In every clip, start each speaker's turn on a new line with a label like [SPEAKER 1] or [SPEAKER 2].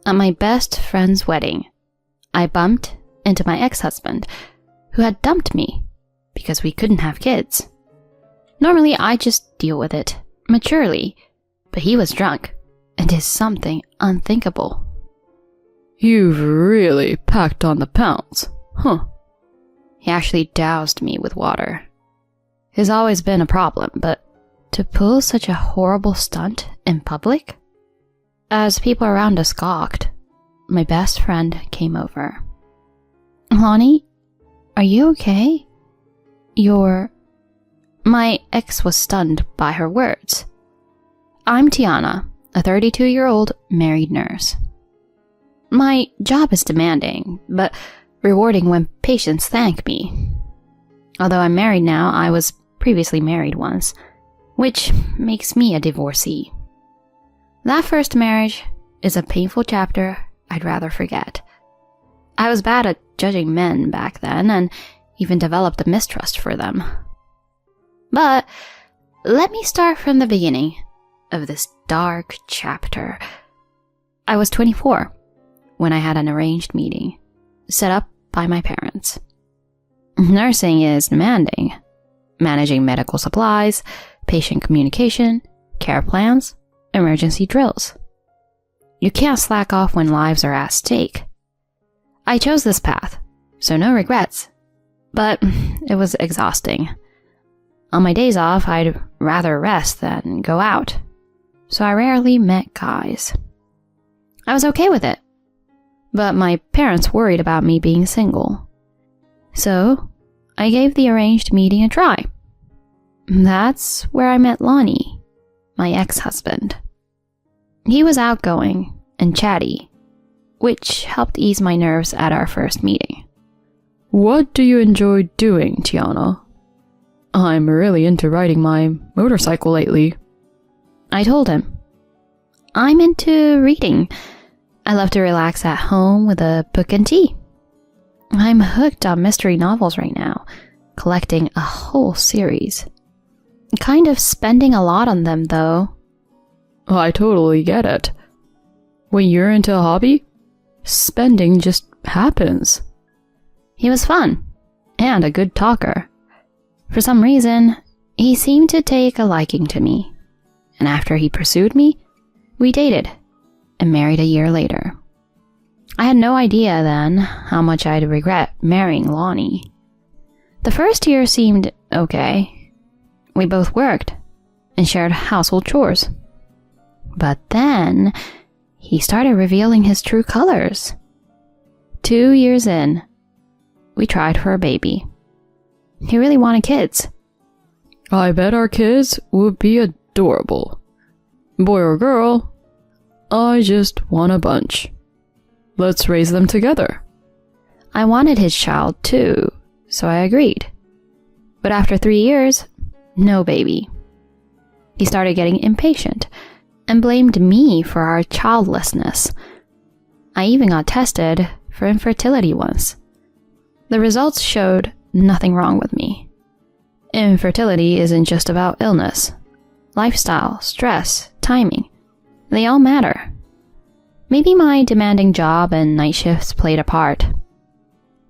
[SPEAKER 1] At my best friend's wedding, I bumped into my ex-husband, who had dumped me because we couldn't have kids. Normally, I just deal with it maturely, but he was drunk and did something unthinkable.
[SPEAKER 2] You've really packed on the pounds, huh?
[SPEAKER 1] He actually doused me with water. It's always been a problem, but to pull such a horrible stunt in public? As people around us gawked, my best friend came over. Lonnie, are you okay? My ex was stunned by her words. I'm Tiana, a 32-year-old married nurse. My job is demanding, but rewarding when patients thank me. Although I'm married now, I was previously married once, which makes me a divorcee. That first marriage is a painful chapter I'd rather forget. I was bad at judging men back then and even developed a mistrust for them. But let me start from the beginning of this dark chapter. I was 24 when I had an arranged meeting set up by my parents. Nursing is demanding. Managing medical supplies, patient communication, care plans, emergency drills. You can't slack off when lives are at stake. I chose this path, so no regrets. But it was exhausting. On my days off, I'd rather rest than go out, so I rarely met guys. I was okay with it, but my parents worried about me being single. So I gave the arranged meeting a try. That's where I met Lonnie, my ex-husband. He was outgoing and chatty, which helped ease my nerves at our first meeting.
[SPEAKER 2] What do you enjoy doing, Tiana? I'm really into riding my motorcycle lately.
[SPEAKER 1] I told him. I'm into reading. I love to relax at home with a book and tea. I'm hooked on mystery novels right now, collecting a whole series. Kind of spending a lot on them, though.
[SPEAKER 2] I totally get it. When you're into a hobby, spending just happens.
[SPEAKER 1] He was fun, and a good talker. For some reason, he seemed to take a liking to me, and after he pursued me, we dated and married a year later. I had no idea then how much I'd regret marrying Lonnie. The first year seemed okay. We both worked and shared household chores. But then, he started revealing his true colors. 2 years in, we tried for a baby. He really wanted kids.
[SPEAKER 2] I bet our kids would be adorable. Boy or girl, I just want a bunch. Let's raise them together.
[SPEAKER 1] I wanted his child too, so I agreed. But after 3 years, no baby. He started getting impatient and blamed me for our childlessness. I even got tested for infertility once. The results showed nothing wrong with me. Infertility isn't just about illness. Lifestyle, stress, timing, they all matter. Maybe my demanding job and night shifts played a part.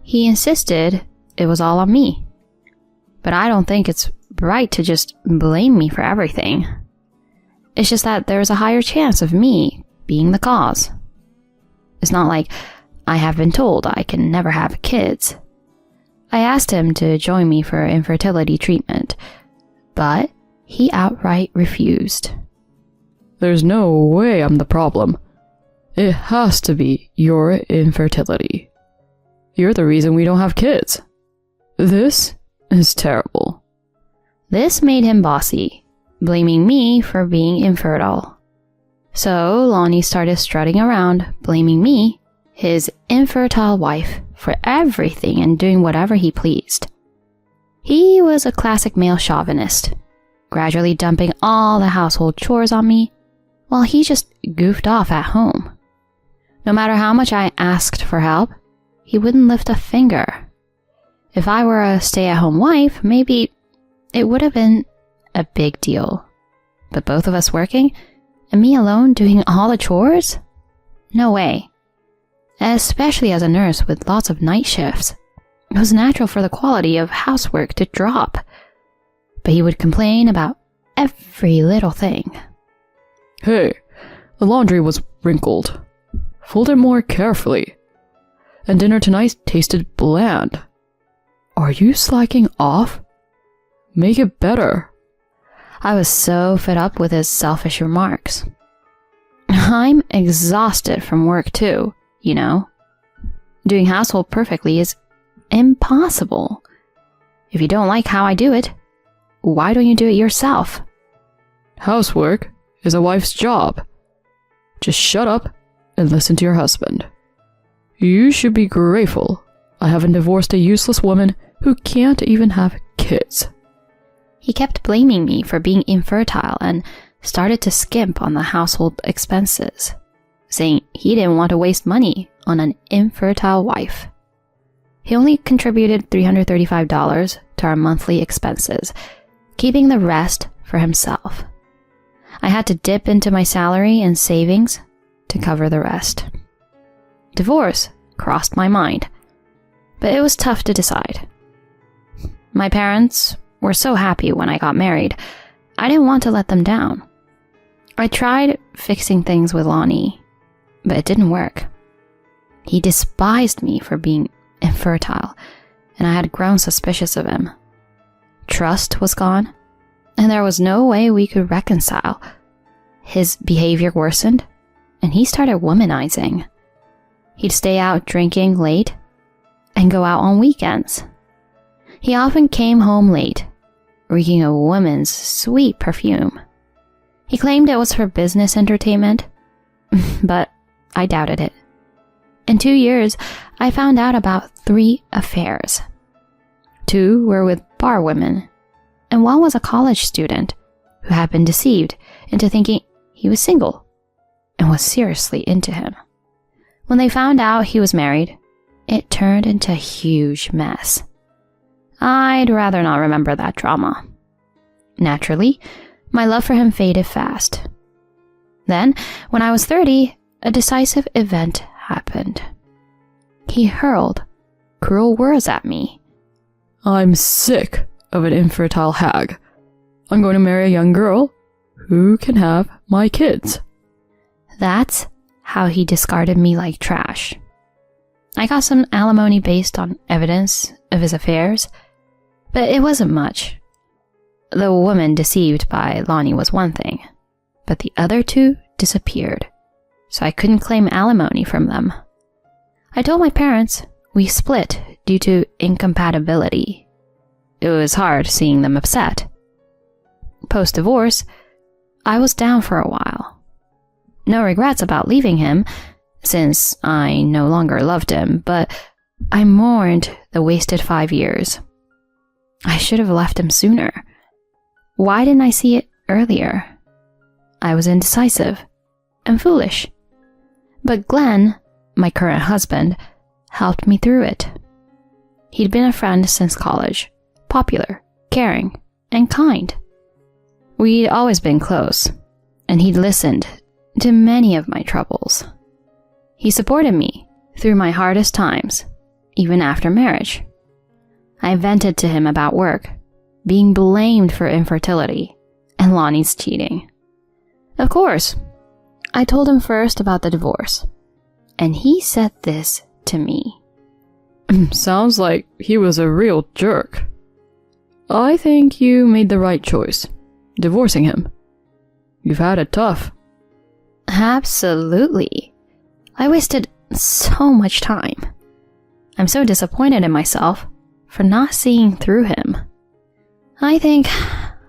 [SPEAKER 1] He insisted it was all on me. But I don't think it's right to just blame me for everything. It's just that there's a higher chance of me being the cause. It's not like I have been told I can never have kids. I asked him to join me for infertility treatment, but he outright refused.
[SPEAKER 2] There's no way I'm the problem. It has to be your infertility. You're the reason we don't have kids. This is terrible.
[SPEAKER 1] This made him bossy, blaming me for being infertile. So Lonnie started strutting around, blaming me, his infertile wife, for everything and doing whatever he pleased. He was a classic male chauvinist, gradually dumping all the household chores on me, while he just goofed off at home. No matter how much I asked for help, he wouldn't lift a finger. If I were a stay-at-home wife, maybe it would have been a big deal. But both of us working, and me alone doing all the chores? No way. Especially as a nurse with lots of night shifts, it was natural for the quality of housework to drop. But he would complain about every little thing.
[SPEAKER 2] Hey, the laundry was wrinkled. Fold it more carefully. And dinner tonight tasted bland. Are you slacking off? Make it better.
[SPEAKER 1] I was so fed up with his selfish remarks. I'm exhausted from work too, you know. Doing household perfectly is impossible. If you don't like how I do it, why don't you do it yourself?
[SPEAKER 2] Housework is a wife's job. Just shut up and listen to your husband. You should be grateful I haven't divorced a useless woman who can't even have kids.
[SPEAKER 1] He kept blaming me for being infertile and started to skimp on the household expenses, saying he didn't want to waste money on an infertile wife. He only contributed $335 to our monthly expenses, keeping the rest for himself. I had to dip into my salary and savings to cover the rest. Divorce crossed my mind, but it was tough to decide. My parents were so happy when I got married, I didn't want to let them down. I tried fixing things with Lonnie, but it didn't work. He despised me for being infertile, and I had grown suspicious of him. Trust was gone, and there was no way we could reconcile. His behavior worsened, and he started womanizing. He'd stay out drinking late and go out on weekends. He often came home late, reeking of woman's sweet perfume. He claimed it was for business entertainment, but I doubted it. In 2 years, I found out about 3 affairs. 2 were with bar women, and 1 was a college student who had been deceived into thinking he was single and was seriously into him. When they found out he was married, it turned into a huge mess. I'd rather not remember that drama. Naturally, my love for him faded fast. Then, when I was 30, a decisive event happened. He hurled cruel words at me.
[SPEAKER 2] I'm sick of an infertile hag. I'm going to marry a young girl who can have my kids.
[SPEAKER 1] That's how he discarded me like trash. I got some alimony based on evidence of his affairs, but it wasn't much. The woman deceived by Lonnie was one thing, but the other 2 disappeared, so I couldn't claim alimony from them. I told my parents we split due to incompatibility. It was hard seeing them upset. Post-divorce, I was down for a while. No regrets about leaving him, since I no longer loved him, but I mourned the wasted 5 years. I should have left him sooner. Why didn't I see it earlier? I was indecisive and foolish. But Glenn, my current husband, helped me through it. He'd been a friend since college, popular, caring, and kind. We'd always been close, and he'd listened to many of my troubles. He supported me through my hardest times, even after marriage. I vented to him about work, being blamed for infertility, and Lonnie's cheating. Of course, I told him first about the divorce, and he said this to me.
[SPEAKER 2] Sounds like he was a real jerk. I think you made the right choice, divorcing him. You've had it tough.
[SPEAKER 1] Absolutely. I wasted so much time. I'm so disappointed in myself for not seeing through him. I think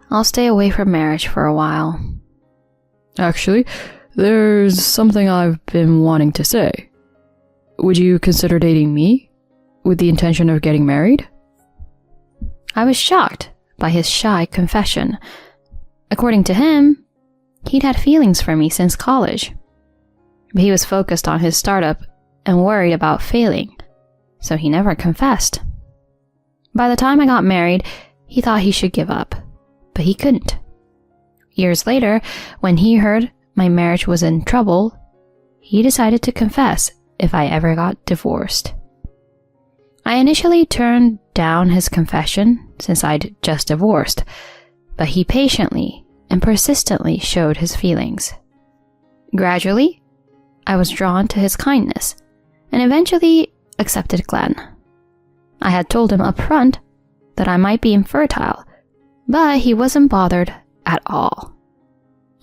[SPEAKER 1] I'll stay away from marriage for a while.
[SPEAKER 2] Actually, there's something I've been wanting to say. Would you consider dating me with the intention of getting married?
[SPEAKER 1] I was shocked by his shy confession. According to him, he'd had feelings for me since college. But he was focused on his startup and worried about failing, so he never confessed. By the time I got married, he thought he should give up, but he couldn't. Years later, when he heard my marriage was in trouble, he decided to confess if I ever got divorced. I initially turned down his confession since I'd just divorced, but he patiently and persistently showed his feelings. Gradually, I was drawn to his kindness and eventually accepted Glenn. I had told him up front that I might be infertile, but he wasn't bothered at all.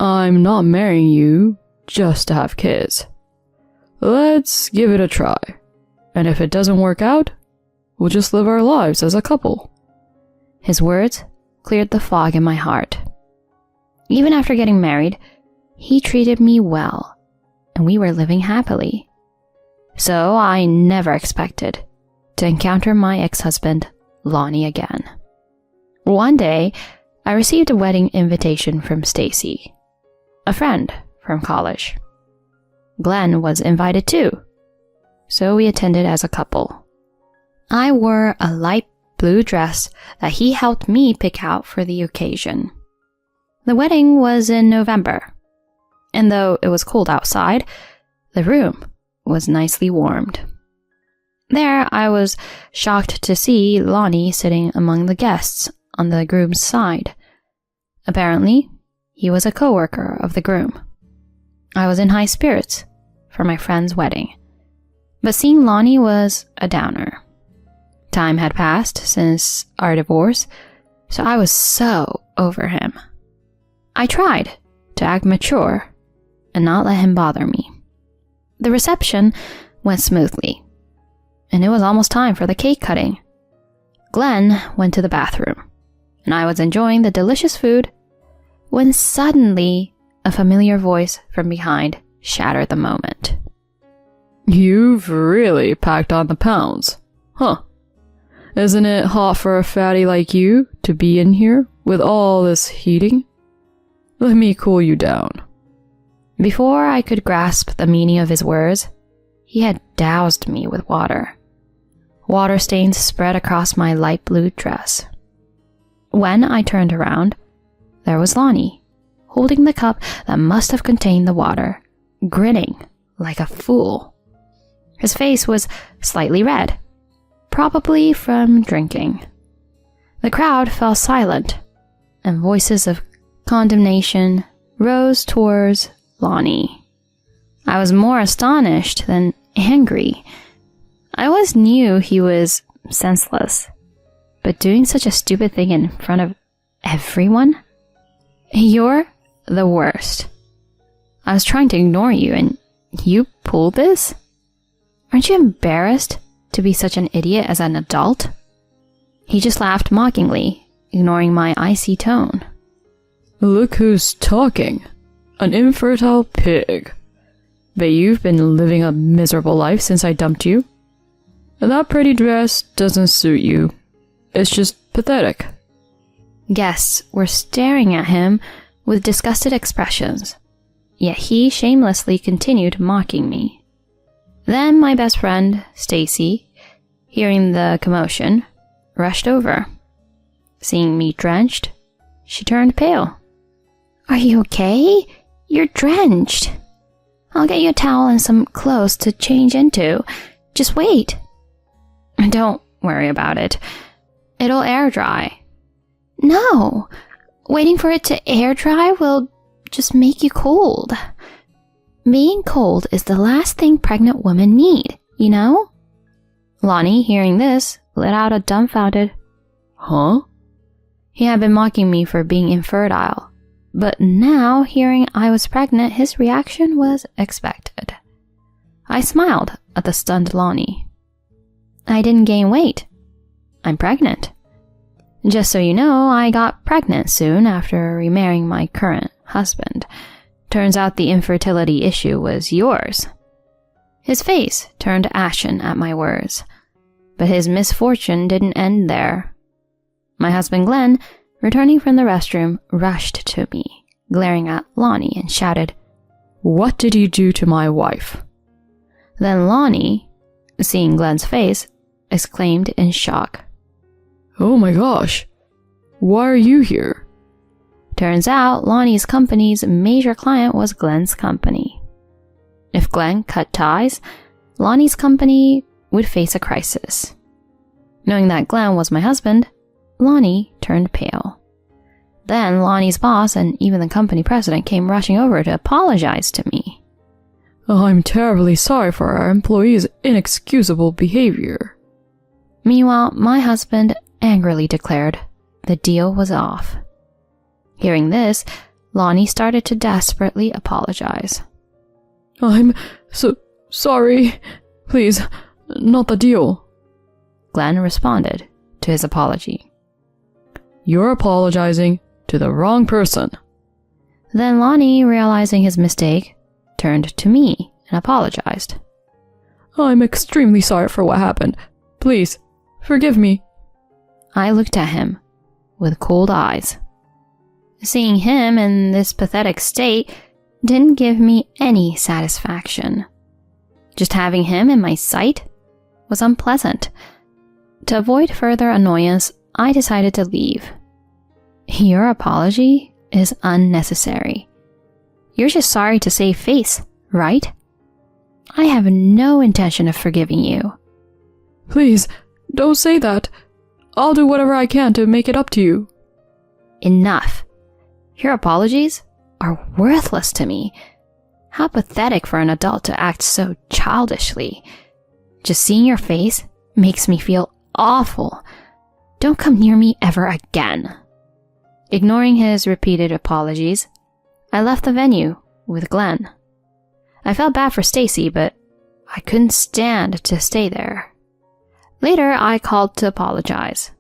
[SPEAKER 2] I'm not marrying you just to have kids. Let's give it a try. And if it doesn't work out, we'll just live our lives as a couple.
[SPEAKER 1] His words cleared the fog in my heart. Even after getting married, he treated me well, and we were living happily. So I never expected to encounter my ex-husband, Lonnie, again. One day, I received a wedding invitation from Stacy, a friend from college. Glenn was invited too, so we attended as a couple. I wore a light blue dress that he helped me pick out for the occasion. The wedding was in November, and though it was cold outside, the room was nicely warmed. There, I was shocked to see Lonnie sitting among the guests on the groom's side. Apparently, he was a co-worker of the groom. I was in high spirits for my friend's wedding, but seeing Lonnie was a downer. Time had passed since our divorce, so I was so over him. I tried to act mature and not let him bother me. The reception went smoothly, and it was almost time for the cake cutting. Glenn went to the bathroom, and I was enjoying the delicious food when suddenly a familiar voice from behind shattered the moment.
[SPEAKER 2] You've really packed on the pounds, huh? Isn't it hot for a fatty like you to be in here with all this heating? Let me cool you down.
[SPEAKER 1] Before I could grasp the meaning of his words, he had doused me with water. Water stains spread across my light blue dress. When I turned around, there was Lonnie, holding the cup that must have contained the water, grinning like a fool. His face was slightly red, probably from drinking. The crowd fell silent, and voices of condemnation rose towards Lonnie. I was more astonished than angry. I always knew he was senseless, but doing such a stupid thing in front of everyone? You're the worst. I was trying to ignore you, and you pulled this? Aren't you embarrassed to be such an idiot as an adult? He just laughed mockingly, ignoring my icy tone.
[SPEAKER 2] Look who's talking. An infertile pig. But you've been living a miserable life since I dumped you. That pretty dress doesn't suit you. It's just pathetic.
[SPEAKER 1] Guests were staring at him with disgusted expressions, yet he shamelessly continued mocking me. Then my best friend, Stacy, hearing the commotion, rushed over. Seeing me drenched, she turned pale. Are you okay? You're drenched. I'll get you a towel and some clothes to change into. Just wait. Don't worry about it. It'll air dry. No, waiting for it to air dry will just make you cold. Being cold is the last thing pregnant women need, you know? Lonnie, hearing this, let out a dumbfounded, huh? He had been mocking me for being infertile, but now, hearing I was pregnant, his reaction was expected. I smiled at the stunned Lonnie. I didn't gain weight. I'm pregnant. Just so you know, I got pregnant soon after remarrying my current husband. Turns out the infertility issue was yours. His face turned ashen at my words, but his misfortune didn't end there. My husband Glenn, returning from the restroom, rushed to me, glaring at Lonnie and shouted,
[SPEAKER 2] What did you do to my wife?
[SPEAKER 1] Then Lonnie, seeing Glenn's face, exclaimed in shock,
[SPEAKER 2] Oh my gosh, why are you here?
[SPEAKER 1] Turns out Lonnie's company's major client was Glenn's company. If Glenn cut ties, Lonnie's company would face a crisis. Knowing that Glenn was my husband, Lonnie turned pale. Then Lonnie's boss and even the company president came rushing over to apologize to me.
[SPEAKER 2] I'm terribly sorry for our employee's inexcusable behavior.
[SPEAKER 1] Meanwhile, my husband angrily declared the deal was off. Hearing this, Lonnie started to desperately apologize.
[SPEAKER 2] I'm so sorry. Please, not the deal.
[SPEAKER 1] Glenn responded to his apology.
[SPEAKER 2] You're apologizing to the wrong person.
[SPEAKER 1] Then Lonnie, realizing his mistake, turned to me and apologized.
[SPEAKER 2] I'm extremely sorry for what happened. Please, forgive me.
[SPEAKER 1] I looked at him with cold eyes. Seeing him in this pathetic state didn't give me any satisfaction. Just having him in my sight was unpleasant. To avoid further annoyance, I decided to leave. Your apology is unnecessary. You're just sorry to save face, right? I have no intention of forgiving you.
[SPEAKER 2] Please, don't say that. I'll do whatever I can to make it up to you.
[SPEAKER 1] Enough. Your apologies are worthless to me. How pathetic for an adult to act so childishly. Just seeing your face makes me feel awful. Don't come near me ever again. Ignoring his repeated apologies, I left the venue with Glenn. I felt bad for Stacy, but I couldn't stand to stay there. Later, I called to apologize,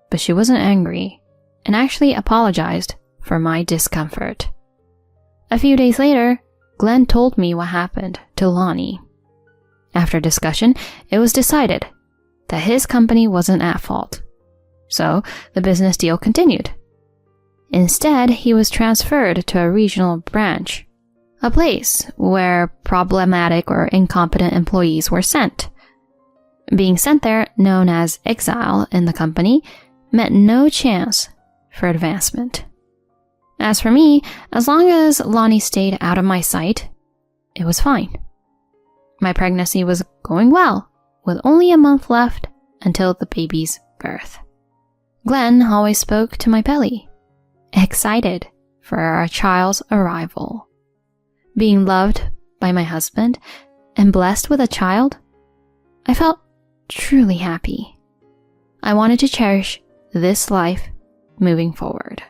[SPEAKER 1] but she wasn't angry and actually apologized for my discomfort. A few days later, Glenn told me what happened to Lonnie. After discussion, it was decided that his company wasn't at fault, so the business deal continued. Instead, he was transferred to a regional branch, a place where problematic or incompetent employees were sent. Being sent there, known as exile in the company, meant no chance for advancement. As for me, as long as Lonnie stayed out of my sight, it was fine. My pregnancy was going well, with only a month left until the baby's birth. Glenn always spoke to my belly, excited for our child's arrival. Being loved by my husband and blessed with a child, I felt truly happy. I wanted to cherish this life moving forward.